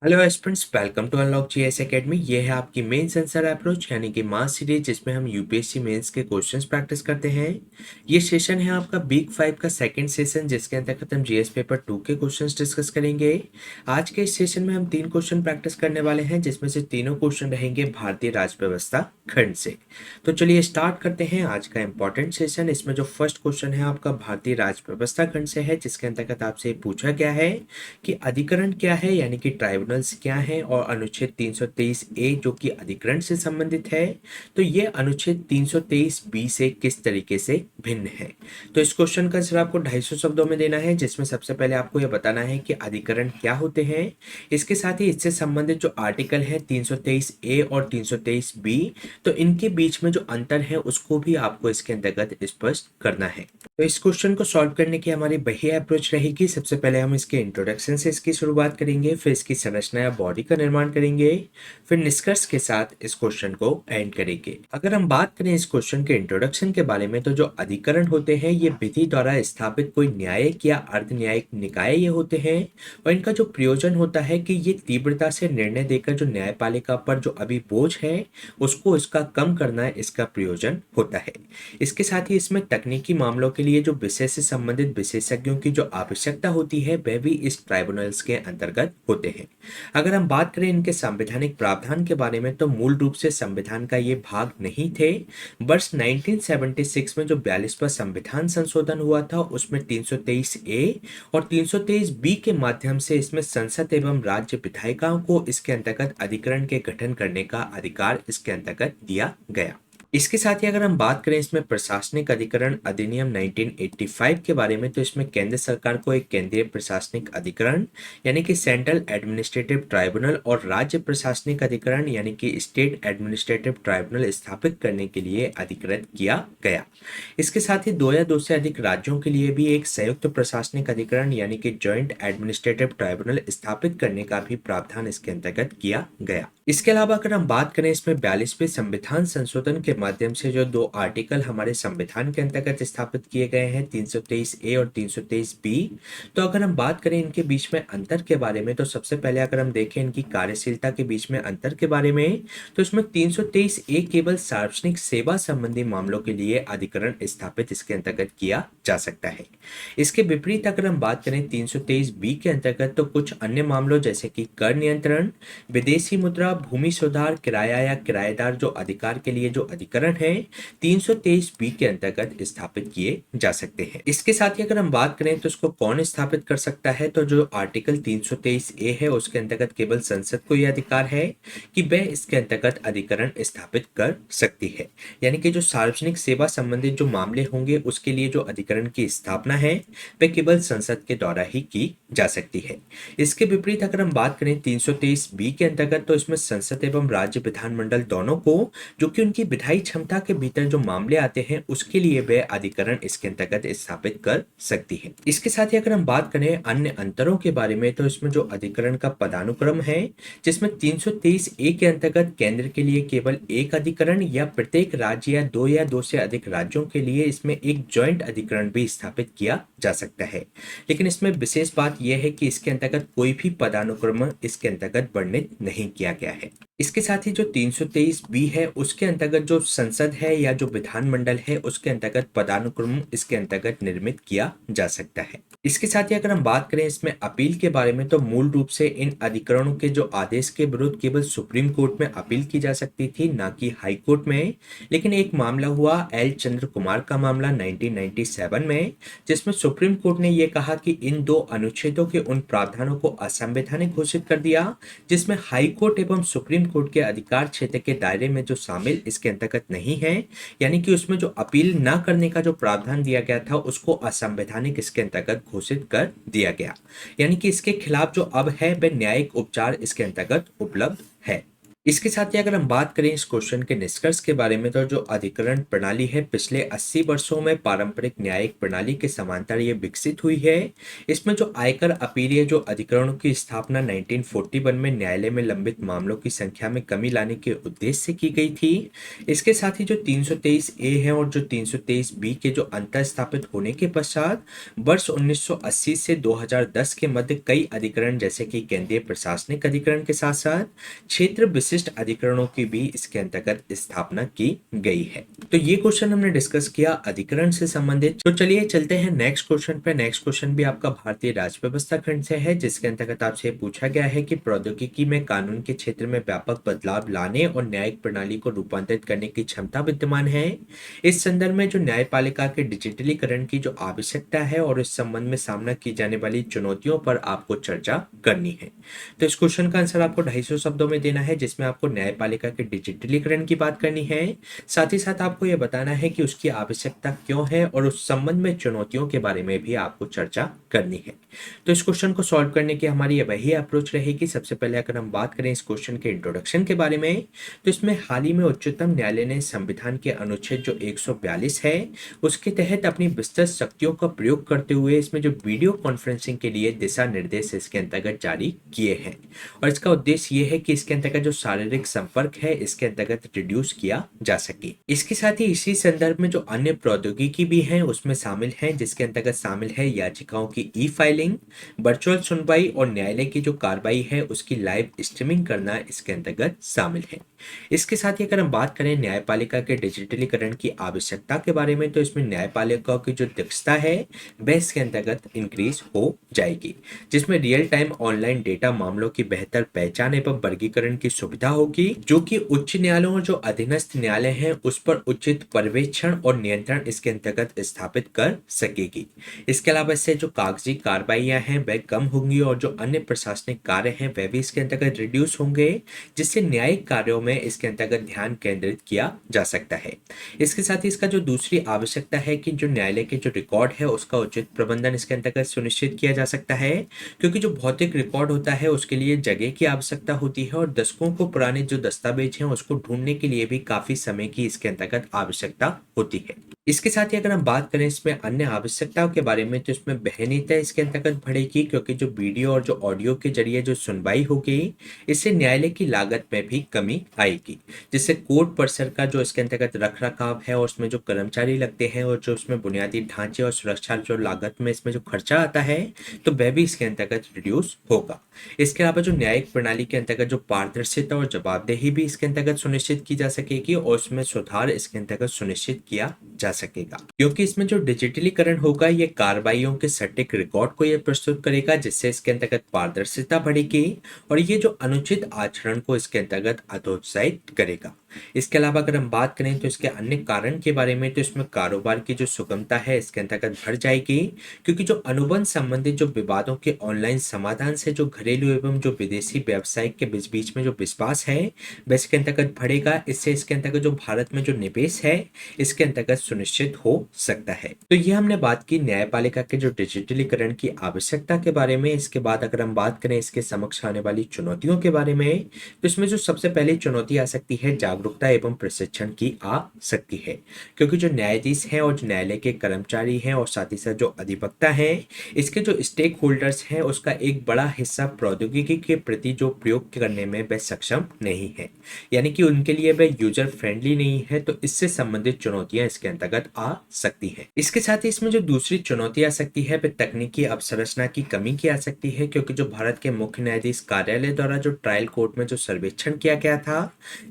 Hello students, welcome to unlock GS academy. ये है आपकी मेंस आंसर अप्रोच यानी कि मास सीरीज, जिसमें हम यूपीएससी मेंस के क्वेश्चंस प्रैक्टिस करते हैं। ये सेशन है आपका वीक 5 का सेकंड सेशन, जिसके अंतर्गत हम जीएस पेपर 2 के क्वेश्चंस डिस्कस करेंगे। आज के इस सेशन में हम 3 क्वेश्चन प्रैक्टिस करने वाले हैं, जिसमें से तीनों क्वेश्चन रहेंगे भारतीय राज्य व्यवस्था खंड से। तो चलिए स्टार्ट करते हैं आज का इंपॉर्टेंट सेशन। इसमें जो फर्स्ट क्वेश्चन है आपका भारतीय राज्य व्यवस्था खंड से है, जिसके अंतर्गत आपसे पूछा गया है कि अधिकरण क्या है, यानी कि ट्राइब्यूनल्स क्या है, और अनुच्छेद 323 ए जो कि अधिकरण से संबंधित है, तो ये अनुच्छेद 323 बी से किस तरीके से भिन्न है। तो इस क्वेश्चन का आंसर आपको 250 शब्दों में देना है, जिसमें सबसे पहले आपको यह बताना है कि अधिकरण क्या होते हैं। इसके साथ ही इससे संबंधित जो आर्टिकल है 323 ए और 323 बी, तो इनके बीच में जो अंतर है उसको भी आपको इसके अंतर्गत स्पष्ट करना है। तो इस क्वेश्चन को सॉल्व करने की हमारी वही अप्रोच रहेगी। सबसे पहले हम इसके इंट्रोडक्शन से इसकी शुरुआत करेंगे, फिर इसकी संरचना या बॉडी का निर्माण करेंगे, फिर निष्कर्ष के साथ इस क्वेश्चन को एंड करेंगे। अगर हम बात करें इस क्वेश्चन के इंट्रोडक्शन के बारे में, तो जो अधिकरण होते हैं ये विधि द्वारा स्थापित कोई न्यायिक या अर्ध न्यायिक निकाय ये होते हैं, और इनका जो प्रयोजन होता है कि ये तीव्रता से निर्णय देकर जो न्यायपालिका पर जो अभी बोझ है उसको इसका कम करना है, इसका प्रयोजन होता है। इसके साथ ही इसमें तकनीकी मामलों के लिए जो विषय से संबंधित विशेषज्ञों की जो आवश्यकता होती है वह भी इस ट्राइब्यूनल्स के अंतर्गत होते हैं। अगर हम बात करें इनके संवैधानिक प्रावधान के बारे में, तो मूल रूप से संविधान का ये भाग नहीं थे। वर्ष 1976 में जो 42वां संविधान संशोधन हुआ था, उसमें 323 ए और 323 बी के माध्यम से इसमें संसद एवं राज्य विधायिकाओं को इसके अंतर्गत अधिकरण के गठन करने का अधिकार इसके अंतर्गत दिया गया। इसके साथ ही अगर हम बात करें इसमें प्रशासनिक अधिकरण अधिनियम 1985 के बारे में, तो इसमें केंद्र सरकार को एक केंद्रीय प्रशासनिक अधिकरण यानी कि सेंट्रल एडमिनिस्ट्रेटिव ट्राइब्यूनल और राज्य प्रशासनिक अधिकरण यानी कि स्टेट एडमिनिस्ट्रेटिव ट्राइब्यूनल स्थापित करने के लिए अधिकृत किया गया। इसके साथ ही दो या दो से अधिक राज्यों के लिए भी एक संयुक्त प्रशासनिक अधिकरण यानी कि जॉइंट एडमिनिस्ट्रेटिव ट्राइब्यूनल स्थापित करने का भी प्रावधान इसके अंतर्गत किया गया। इसके अलावा अगर हम बात करें इसमें 42वें संविधान संशोधन के माध्यम से जो दो आर्टिकल हमारे संविधान के अंतर्गत स्थापित किए गए हैं, 323 ए और 323 बी, तो अगर हम बात करें इनके बीच में अंतर के बारे में, तो सबसे पहले अगर हम देखें इनकी कार्यशीलता के बीच में अंतर के बारे में, तो इसमें 323 ए केवल सार्वजनिक सेवा संबंधी मामलों के लिए अधिकरण स्थापित इसके अंतर्गत किया जा सकता है। इसके विपरीत अगर हम बात करें 323 बी के अंतर्गत, तो कुछ अन्य मामलों जैसे कि कर नियंत्रण, विदेशी मुद्रा, भूमि सुधार, किराया या किराएदार जो अधिकार के लिए जो अधिकरण है 323 बी के अंतर्गत स्थापित किए जा सकते हैं। इसके साथ ही अगर हम बात करें तो इसको कौन स्थापित कर सकता है, तो जो आर्टिकल 323 ए है उसके अंतर्गत केवल संसद को यह अधिकार है कि वह इसके अंतर्गत अधिकरण स्थापित कर सकती है। यानी कि जो सार्वजनिक सेवा संबंधित जो मामले होंगे उसके लिए जो अधिकरण की स्थापना है वह केवल संसद के द्वारा ही की जा सकती है। इसके विपरीत अगर हम बात करें 323 बी के अंतर्गत, तो इसमें संसद एवं राज्य विधानमंडल दोनों को जो कि उनकी विधायी क्षमता के भीतर जो मामले आते हैं उसके लिए वह अधिकरण इसके अंतर्गत स्थापित कर सकती है। इसके साथ ही अगर हम बात करें अन्य अंतरों के बारे में, तो इसमें जो अधिकरण का पदानुक्रम है, जिसमें 323 ए के अंतर्गत केंद्र के लिए केवल एक अधिकरण या प्रत्येक राज्य या दो से अधिक राज्यों के लिए इसमें एक जॉइंट अधिकरण भी स्थापित किया जा सकता है। लेकिन इसमें विशेष बात यह है कि इसके अंतर्गत कोई भी पदानुक्रम इसके अंतर्गत वर्णित नहीं किया गया है। इसके साथ ही जो 323 बी है उसके अंतर्गत जो संसद है या जो विधानमंडल है उसके अंतर्गत पदानुक्रम इसके अंतर्गत निर्मित किया जा सकता है। इसके साथ ही अगर हम बात करें इसमें अपील के बारे में, तो मूल रूप से इन अधिकरणों के जो आदेश के विरुद्ध केवल सुप्रीम कोर्ट में अपील की जा सकती थी, ना कि हाई कोर्ट में। लेकिन एक मामला हुआ एल चंद्र कुमार का मामला 1997 में, जिसमें सुप्रीम कोर्ट ने यह कहा कि इन दो अनुच्छेदों के उन प्रावधानों को असंवैधानिक घोषित कर दिया जिसमें हाई कोर्ट एवं सुप्रीम कोर्ट के अधिकार क्षेत्र के दायरे में जो शामिल इसके अंतर्गत नहीं है। यानी कि उसमें जो अपील न करने का जो प्रावधान दिया गया था उसको असंवैधानिक इसके अंतर्गत घोषित कर दिया गया। यानी कि इसके खिलाफ जो अब है वह न्यायिक उपचार इसके अंतर्गत उपलब्ध है। इसके साथ ही अगर हम बात करें इस क्वेश्चन के निष्कर्ष के बारे में, तो जो अधिकरण प्रणाली है पिछले 80 वर्षों में पारंपरिक न्यायिक प्रणाली के समांतर ये विकसित हुई है। इसमें जो आयकर अपीलीय जो अधिकरणों की स्थापना 1941 में न्यायालय में लंबित मामलों की संख्या में कमी लाने के उद्देश्य से की गई थी। इसके साथ ही जो 323 ए है और जो 323 बी के जो अंतर स्थापित होने के पश्चात वर्ष 1980 से 2010 के मध्य कई अधिकरण जैसे कि केंद्रीय प्रशासनिक अधिकरण के साथ साथ क्षेत्र विशिष्ट अधिकरणों की भी इसके अंतर्गत स्थापना की गई है। तो ये क्वेश्चन हमने डिस्कस किया अधिकरण से संबंधित। तो चलिए चलते हैं नेक्स्ट क्वेश्चन पे। नेक्स्ट क्वेश्चन भी आपका भारतीय राज्य व्यवस्था खंड से है, जिसके अंतर्गत आपसे पूछा गया है कि प्रौद्योगिकी में कानून के क्षेत्र में व्यापक बदलाव लाने और न्यायिक प्रणाली को रूपांतरित करने की क्षमता विद्यमान है। इस संदर्भ में जो न्यायपालिका के डिजिटलीकरण की जो आवश्यकता है और इस संबंध में सामना की जाने वाली चुनौतियों पर आपको चर्चा करनी है। तो इस क्वेश्चन का आंसर आपको 250 शब्दों में देना है, जिसमें आपको न्यायपालिका के डिजिटलीकरण की बात करनी है। साथ ही साथ आपको यह बताना है कि उसकी आवश्यकता क्यों है और उस संबंध में चुनौतियों के बारे में भी आपको चर्चा करनी है। तो इस क्वेश्चन को सॉल्व करने की हमारी वही अप्रोच रहेगी। सबसे पहले अगर हम बात करें इस क्वेश्चन के इंट्रोडक्शन के बारे में, तो इसमें हाल ही में उच्चतम न्यायालय ने संविधान के अनुच्छेद जो 142 है उसके तहत अपनी विस्तृत शक्तियों का प्रयोग करते हुए इसमें जो वीडियो कॉन्फ्रेंसिंग के लिए दिशा निर्देश इसके अंतर्गत जारी किए हैं। और इसका उद्देश्य ये है कि इसके अंतर्गत जो शारीरिक संपर्क है इसके अंतर्गत रिड्यूस किया जा सके। इसके साथ ही इसी संदर्भ में जो अन्य प्रौद्योगिकी भी है उसमें शामिल है, जिसके अंतर्गत शामिल है याचिकाओं की ई फाइलिंग, वर्चुअल सुनवाई और न्यायालय की जो कार्रवाई है उसकी लाइव स्ट्रीमिंग करना इसके अंतर्गत शामिल है। इसके साथ ही अगर हम बात करें न्यायपालिका के डिजिटलीकरण की आवश्यकता के बारे में, तो इसमें न्यायपालिका की जो दक्षता है वह इसके अंतर्गत इंक्रीज हो जाएगी, जिसमें रियल टाइम ऑनलाइन डेटा मामलों की बेहतर पहचान एवं वर्गीकरण की सुविधा होगी, जो कि उच्च न्यायालयों और जो अधीनस्थ न्यायालय हैं उस पर उचित पर्यवेक्षण और नियंत्रण इसके अंतर्गत स्थापित कर सकेगी। इसके अलावा इससे जो कागजी कार्रवाइयां हैं वह कम होंगी और जो अन्य प्रशासनिक कार्य हैं वह भी इसके अंतर्गत रिड्यूस होंगे, जिससे न्यायिक कार्यों में इसके अंतर्गत ध्यान केंद्रित किया जा सकता है। इसके साथ ही इसका जो दूसरी आवश्यकता है कि जो न्यायालय के जो रिकॉर्ड है उसका उचित प्रबंधन इसके अंतर्गत सुनिश्चित किया जा सकता है, क्योंकि जो भौतिक रिकॉर्ड होता है उसके लिए जगह की आवश्यकता होती है और दशकों को पुराने जो दस्तावेज हैं उसको ढूंढने के लिए भी काफी समय की इसके अंतर्गत आवश्यकता होती है। इसके साथ ही अगर हम बात करें इसमें अन्य आवश्यकताओं के बारे में, तो इसमें वहनीयता इसके अंतर्गत बढ़ेगी, क्योंकि जो वीडियो और जो ऑडियो के जरिए जो सुनवाई होगी इससे न्यायालय की लागत में भी कमी आएगी, जिससे कोर्ट परिसर का जो इसके अंतर्गत रख रखाव है और उसमें जो कर्मचारी लगते हैं और जो उसमें बुनियादी ढांचे और सुरक्षा जो लागत में इसमें जो खर्चा आता है तो वह भी इसके अंतर्गत रिड्यूस होगा। इसके अलावा जो न्यायिक प्रणाली के अंतर्गत जो पारदर्शिता और जवाबदेही भी इसके अंतर्गत सुनिश्चित की जा सकेगी और उसमें सुधार इसके अंतर्गत सुनिश्चित किया जा सकेगा, क्योंकि इसमें जो डिजिटलीकरण होगा ये कार्रवाइयों के सटीक रिकॉर्ड को ये प्रस्तुत करेगा, जिससे इसके अंतर्गत पारदर्शिता बढ़ेगी और ये जो अनुचित आचरण को इसके अंतर्गत हतोत्साहित करेगा। इसके अलावा अगर हम बात करें तो इसके अन्य कारण के बारे में, तो इसमें कारोबार की जो सुगमता है इसके अंतर्गत बढ़ जाएगी, क्योंकि जो अनुबंध संबंधित जो विवादों के ऑनलाइन समाधान से जो घरेलू एवं जो विदेशी व्यवसायिक के बीच बीच में जो विश्वास है वह इसके अंतर्गत बढ़ेगा। इससे इसके अंतर्गत जो भारत में जो निवेश है इसके अंतर्गत सुनिश्चित हो सकता है। तो ये हमने बात की न्यायपालिका के जो डिजिटलीकरण की आवश्यकता के बारे में। इसके बाद अगर हम बात करें इसके समक्ष आने वाली चुनौतियों के बारे में, तो इसमें जो सबसे पहली चुनौती आ सकती है जागरूकता एवं प्रशिक्षण की आ सकती है, क्योंकि जो न्यायाधीश हैं और जो न्यायालय के कर्मचारी हैं और साथ ही साथ जो अधिवक्ता हैं इसके जो स्टेक होल्डर्स हैं उसका एक बड़ा हिस्सा प्रौद्योगिकी के प्रति जो प्रयोग करने में वह सक्षम नहीं है, यानी कि उनके लिए वह यूजर फ्रेंडली नहीं है। तो इससे संबंधित चुनौतियां इसके अंतर्गत आ सकती है। इसके साथ ही इसमें जो दूसरी चुनौती आ सकती है वह तकनीकी अवसंरचना की कमी की आ सकती है, क्योंकि जो भारत के मुख्य न्यायाधीश कार्यालय द्वारा जो ट्रायल कोर्ट में जो सर्वेक्षण किया गया था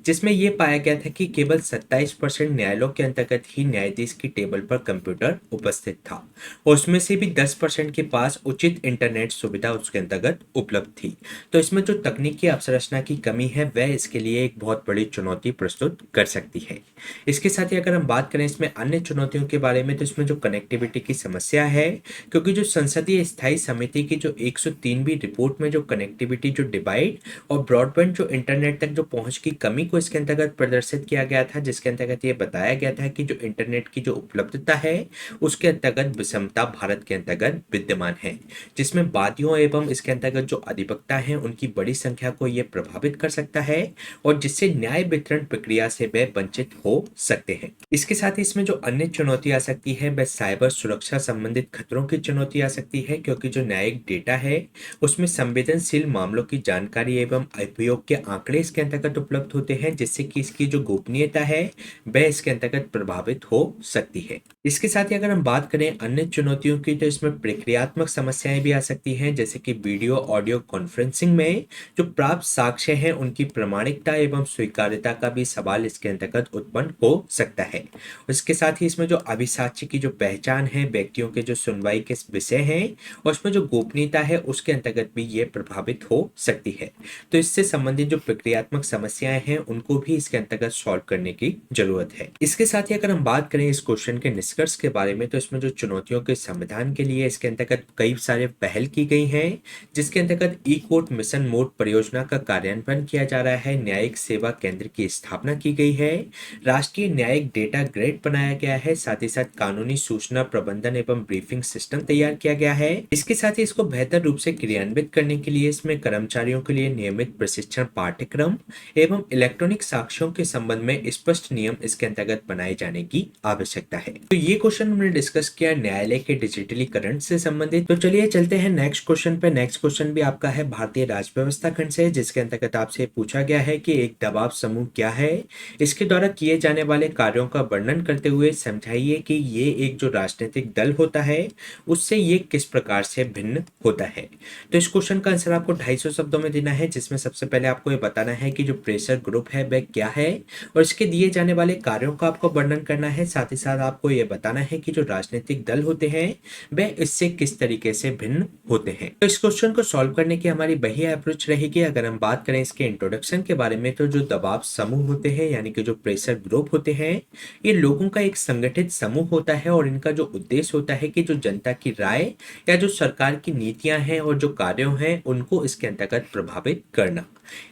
जिसमें यह पाया गया था कि केवल 27% न्यायालयों के अंतर्गत ही न्यायाधीश की टेबल पर कंप्यूटर उपस्थित था और उसमें से भी 10% के पास उचित इंटरनेट सुविधा उसके अंतर्गत उपलब्ध थी। तो इसमें जो तकनीकी अवसंरचना की कमी है वह इसके लिए एक बहुत बड़ी चुनौती प्रस्तुत कर सकती है। इसके साथ ही अगर हम बात करें इसमें अन्य चुनौतियों के बारे में, तो इसमें जो कनेक्टिविटी की समस्या है, क्योंकि जो संसदीय स्थायी समिति की जो 103वीं रिपोर्ट में जो कनेक्टिविटी जो डिवाइड और ब्रॉडबैंड जो इंटरनेट तक जो पहुंच की कमी को इसके अंतर्गत अंतर्गत प्रदर्शित किया गया था, जिसके अंतर्गत ये बताया गया था कि जो इंटरनेट की जो उपलब्धता है उसके अंतर्गत विषमता भारत के अंतर्गत विद्यमान है, जिसमें वादियों एवं इसके अंतर्गत जो अधिवक्ता हैं उनकी बड़ी संख्या को ये प्रभावित कर सकता है और जिससे न्याय वितरण प्रक्रिया से वे वंचित हो सकते हैं। इसके साथ ही इसमें जो अन्य चुनौती आ सकती है वह साइबर सुरक्षा संबंधित खतरों की चुनौती आ सकती है, क्योंकि जो न्यायिक डेटा है उसमें संवेदनशील मामलों की जानकारी एवं उपयोग के आंकड़े इसके अंतर्गत उपलब्ध होते हैं, जिससे कि इसकी जो गोपनीयता है वह इसके अंतर्गत प्रभावित हो सकती है। इसके साथ ही अगर हम बात करें अन्य चुनौतियों की, तो इसमें प्रक्रियात्मक समस्याएं भी आ सकती हैं, जैसे कि वीडियो ऑडियो कॉन्फ्रेंसिंग में जो प्राप्त साक्ष्य हैं उनकी प्रामाणिकता एवं स्वीकार्यता का भी सवाल इसके अंतर्गत उत्पन्न हो सकता है। इसके साथ ही इसमें जो अभिसाक्ष्य की जो पहचान है, व्यक्तियों के जो सुनवाई के विषय हैं और उसमें जो गोपनीयता है उसके अंतर्गत भी ये प्रभावित हो सकती है। तो इससे संबंधित जो प्रक्रियात्मक समस्याएं हैं उनको भी इसके अंतर्गत सॉल्व करने की जरूरत है। इसके साथ ही अगर हम बात करें इस क्वेश्चन के निष्कर्ष के बारे में, तो इसमें जो चुनौतियों के समाधान के लिए इसके अंतर्गत कई सारे पहल की गई हैं, जिसके अंतर्गत ई कोर्ट मिशन मोड परियोजना का कार्यान्वयन किया जा रहा है, न्यायिक सेवा केंद्र की स्थापना की गई है, राष्ट्रीय न्यायिक डेटा ग्रेड बनाया गया है, साथ ही साथ कानूनी सूचना प्रबंधन एवं ब्रीफिंग सिस्टम तैयार किया गया है। इसके साथ ही इसको बेहतर रूप से क्रियान्वित करने के लिए इसमें कर्मचारियों के लिए नियमित प्रशिक्षण पाठ्यक्रम एवं इलेक्ट्रॉनिक साक्ष्यों के संबंध में स्पष्ट नियम इसके अंतर्गत बनाए जाने की आवश्यकता है। तो ये क्वेश्चन हमने डिस्कस किया न्यायालय के डिजिटलीकरण से संबंधित। तो चलिए चलते हैं नेक्स्ट क्वेश्चन पे। नेक्स्ट क्वेश्चन भी आपका है भारतीय राजव्यवस्था खंड से, जिसके अंतर्गत आपसे पूछा गया है कि एक दबाव समूह क्या है, इसके द्वारा किए जाने वाले कार्यों का वर्णन करते हुए समझाइए कि ये एक जो राजनीतिक दल होता है उससे ये किस प्रकार से भिन्न होता है। तो इस क्वेश्चन का आंसर आपको 250 शब्दों में देना है, जिसमें सबसे पहले आपको ये बताना है कि जो प्रेशर ग्रुप है वह क्या है और इसके दिए जाने वाले कार्यों का आपको वर्णन करना है। साथ ही साथ आपको ये बताना है कि जो राजनीतिक दल होते हैं वह इससे किस तरीके से भिन्न होते हैं। तो इस क्वेश्चन को सॉल्व करने की हमारी वही अप्रोच रहेगी। अगर हम बात करें इसके इंट्रोडक्शन के बारे में, तो जो दबाव समूह होते हैं यानी कि जो प्रेशर ग्रुप होते हैं ये लोगों का एक संगठित समूह होता है और इनका जो उद्देश्य होता है कि जो जनता की राय या जो सरकार की नीतियां हैं और जो कार्य हैं उनको इसके अंतर्गत प्रभावित करना।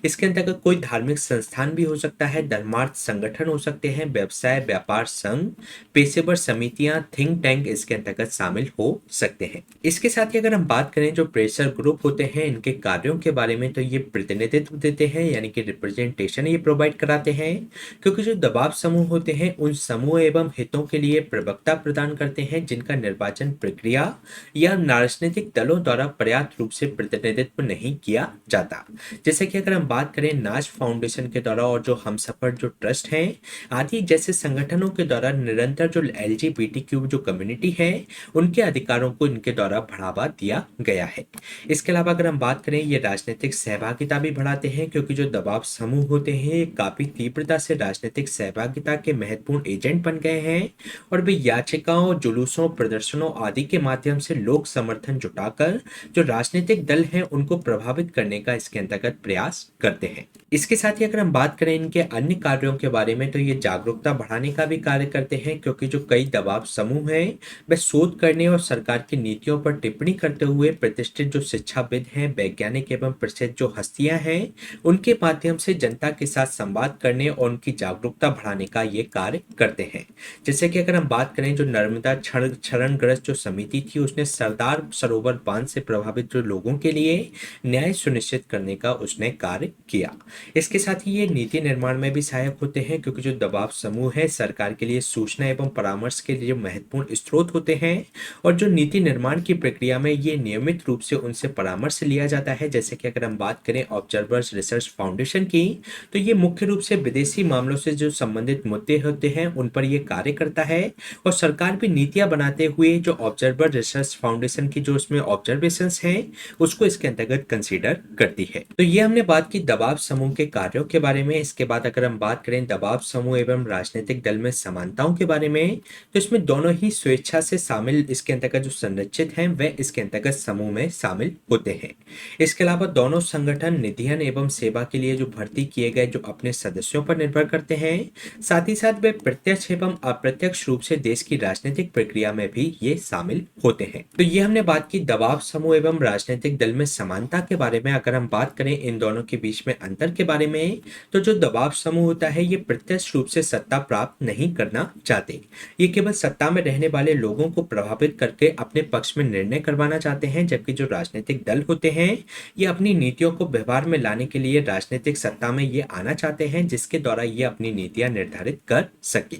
इसके अंतर्गत कोई धार्मिक संस्थान भी हो सकता है, धर्मार्थ संगठन हो सकते हैं, व्यवसाय व्यापार संघ, पेशेवर समितियां, थिंक टैंक इसके अंतर्गत शामिल हो सकते हैं। इसके साथ ही अगर हम बात करें जो प्रेशर ग्रुप होते हैं इनके कार्यों के बारे में, तो ये प्रतिनिधित्व देते हैं यानी कि रिप्रेजेंटेशन ये प्रोवाइड कराते हैं, क्योंकि जो दबाव समूह होते हैं उन समूह एवं हितों के लिए प्रवक्ता प्रदान करते हैं जिनका निर्वाचन प्रक्रिया या राजनीतिक दलों द्वारा पर्याप्त रूप से प्रतिनिधित्व नहीं किया जाता। जैसे कि अगर हम बात करें नाज फाउंडेशन के द्वारा और जो हमसफर जो ट्रस्ट हैं आदि जैसे संगठनों के द्वारा निरंतर जो LGBTQ जो कम्युनिटी है उनके अधिकारों को इनके द्वारा बढ़ावा दिया गया है। इसके अलावा अगर हम बात करें ये राजनीतिक सहभागिता भी बढ़ाते हैं, क्योंकि जो दबाव समूह होते हैं ये काफी तीव्रता से राजनीतिक सहभागिता के महत्वपूर्ण एजेंट बन गए हैं और वे याचिकाओं, जुलूसों, प्रदर्शनों आदि के माध्यम से लोक समर्थन जुटाकर जो राजनीतिक दल हैं उनको प्रभावित करने का इसके अंतर्गत प्रयास करते हैं। इसके साथ ही अगर हम बात करें इनके अन्य कार्यों के बारे में, तो ये जागरूकता बढ़ाने का भी कार्य करते हैं, क्योंकि जो कई दबाव समूह हैं वे शोध करने और सरकार की नीतियों पर टिप्पणी करते हुए प्रतिष्ठित जो शिक्षाविद हैं, वैज्ञानिक एवं प्रसिद्ध जो हस्तियां हैं उनके माध्यम से जनता के साथ संवाद करने और उनकी जागरूकता बढ़ाने का ये कार्य करते हैं। जैसे कि अगर हम बात करें जो नर्मदा क्षरणग्रस्त जो समिति थी उसने सरदार सरोवर बांध से प्रभावित जो लोगों के लिए न्याय सुनिश्चित करने का उसने कार्य किया। इसके साथ ही ये नीति निर्माण में भी सहायक होते हैं, क्योंकि जो दबाव समूह है सरकार के लिए सूचना एवं परामर्श के लिए महत्वपूर्ण स्रोत होते हैं और जो नीति निर्माण की प्रक्रिया में ये नियमित रूप से उनसे परामर्श लिया जाता है। जैसे कि अगर हम बात करें ऑब्जर्वर्स रिसर्च फाउंडेशन की, तो ये मुख्य रूप से विदेशी मामलों से जो संबंधित मुद्दे होते हैं उन पर ये कार्य करता है और सरकार भी नीतियां बनाते हुए जो ऑब्जर्वर रिसर्च फाउंडेशन की जो उसमें ऑब्जर्वेशंस हैं उसको इसके अंतर्गत कंसीडर करती है। तो ये हमने बात की दबाव समूह के कार्यों के बारे में। इसके बाद अगर हम बात करें दबाव समूह एवं राजनीतिक दल में समानताओं के बारे में, तो इसमें दोनों ही स्वेच्छा से शामिल इसके अंतर्गत जो संरचित हैं वे इसके अंतर्गत समूह में शामिल होते हैं। इसके अलावा दोनों संगठन निधियन एवं सेवा के लिए जो भर्ती किए गए जो अपने सदस्यों पर निर्भर करते हैं, साथ ही साथ वे प्रत्यक्ष एवं अप्रत्यक्ष रूप से देश की राजनीतिक प्रक्रिया में भी ये शामिल होते हैं। तो ये हमने बात की दबाव समूह एवं राजनीतिक दल में समानता के बारे में। अगर हम बात करें इन दोनों के बीच में अंतर के बारे में, तो जो दबाव दबाव समूह होता है ये प्रत्यक्ष रूप से सत्ता प्राप्त नहीं करना चाहते। ये केवल सत्ता में रहने वाले लोगों को प्रभावित करके अपने पक्ष में निर्णय करवाना चाहते हैं, जबकि जो राजनीतिक दल होते हैं ये अपनी नीतियों को व्यवहार में लाने के लिए राजनीतिक सत्ता में ये आना चाहते हैं, जिसके द्वारा ये अपनी नीतियां निर्धारित कर सके।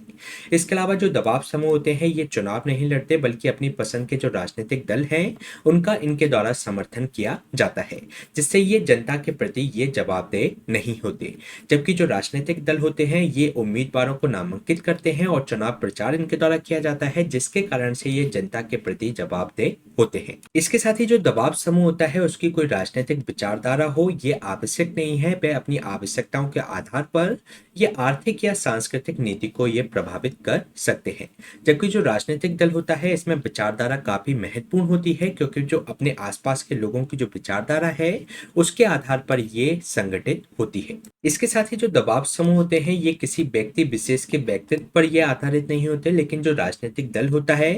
इसके अलावा जो दबाव समूह होते हैं ये चुनाव नहीं लड़ते, बल्कि अपनी पसंद के जो राजनीतिक दल हैं उनका इनके द्वारा समर्थन किया जाता है, जिससे ये जनता के प्रति ये जवाबदेह नहीं होते। जबकि जो राजनीतिक दल होते हैं ये उम्मीदवारों को नामांकित करते हैं और चुनाव प्रचार इनके द्वारा किया जाता है, जिसके कारण से ये जनता के प्रति जवाबदेह होते हैं। इसके साथ ही जो दबाव समूह होता है उसकी कोई राजनीतिक विचारधारा हो ये आवश्यक नहीं है, वह अपनी आवश्यकताओं के आधार पर ये आर्थिक या सांस्कृतिक नीति को ये प्रभावित कर सकते हैं। जबकि जो राजनीतिक दल होता है इसमें विचारधारा काफी महत्वपूर्ण होती है, क्योंकि जो अपने आसपास के लोगों की जो विचारधारा है उसके आधार पर ये संगठित होती है। इसके साथ ही जो दबाव समूह होते हैं ये किसी व्यक्ति विशेष के व्यक्तित्व पर ये आधारित नहीं होते, लेकिन जो राजनीतिक दल होता है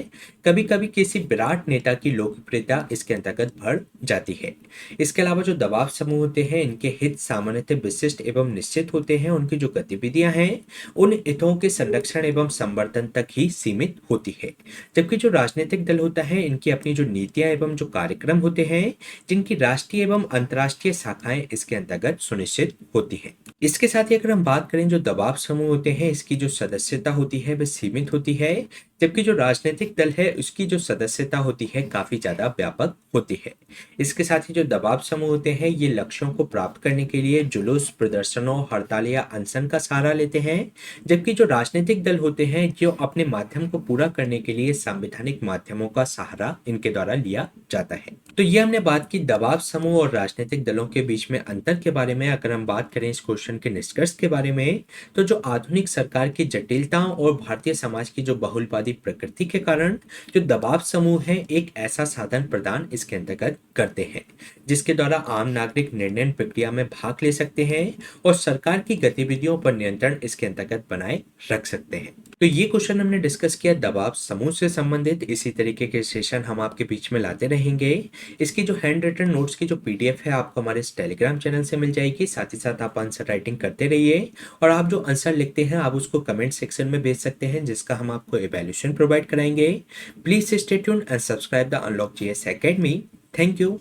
कभी कभी किसी विराट नेता की लोकप्रियता इसके अंतर्गत बढ़ जाती है। इसके अलावा जो दबाव समूह होते हैं इनके हित सामान्यतः विशिष्ट एवं निश्चित होते हैं। उनकी जो गतिविधियां हैं उन हितों के संरक्षण एवं संवर्धन तक ही सीमित होती है। जबकि जो राजनीतिक दल होता है इनकी अपनी जो नीतियां एवं जो कार्यक्रम होते हैं जिनकी राष्ट्रीय एवं अंतर्राष्ट्रीय शाखाएं इसके अंतर्गत सुनिश्चित होती है। इसके साथ ही अगर हम बात करें जो दबाव समूह होते हैं इसकी जो सदस्यता होती है वह सीमित होती है, जबकि जो राजनीतिक दल है उसकी जो सदस्यता होती है काफी ज्यादा व्यापक होती है। इसके साथ ही जो दबाव समूह होते हैं ये लक्ष्यों को प्राप्त करने के लिए जुलूस, प्रदर्शनों, हड़ताल या अनशन का सहारा लेते हैं, जबकि जो राजनीतिक दल होते हैं जो अपने माध्यम को पूरा करने के लिए संवैधानिक माध्यमों का सहारा इनके द्वारा लिया जाता है। तो ये हमने बात की दबाव समूह और राजनीतिक दलों के बीच में अंतर के बारे में। अगर हम बात करें इस क्वेश्चन के निष्कर्ष के बारे में, तो जो आधुनिक सरकार की जटिलताओं और भारतीय समाज की जो बहुलवादी प्रकृति के कारण जो दबाव समूह है एक ऐसा साधन प्रदान इसके अंतर्गत करते हैं जिसके द्वारा आम नागरिक निर्णय प्रक्रिया में भाग ले सकते हैं और सरकार की गतिविधियों पर नियंत्रण इसके अंतर्गत बनाए रख सकते हैं। तो ये क्वेश्चन हमने डिस्कस किया दबाव समूह से संबंधित। इसी तरीके के सेशन हम आपके बीच में लाते रहेंगे। इसकी जो हैंड रिटन नोट्स की जो पीडीएफ है आपको हमारे इस टेलीग्राम चैनल से मिल जाएगी। साथ ही साथ आप आंसर राइटिंग करते रहिए और आप जो आंसर लिखते हैं आप उसको कमेंट सेक्शन में भेज सकते हैं, जिसका हम आपको इवैल्यूएशन प्रोवाइड कराएंगे। Please stay tuned and subscribe the unlock GS academy. Thank you.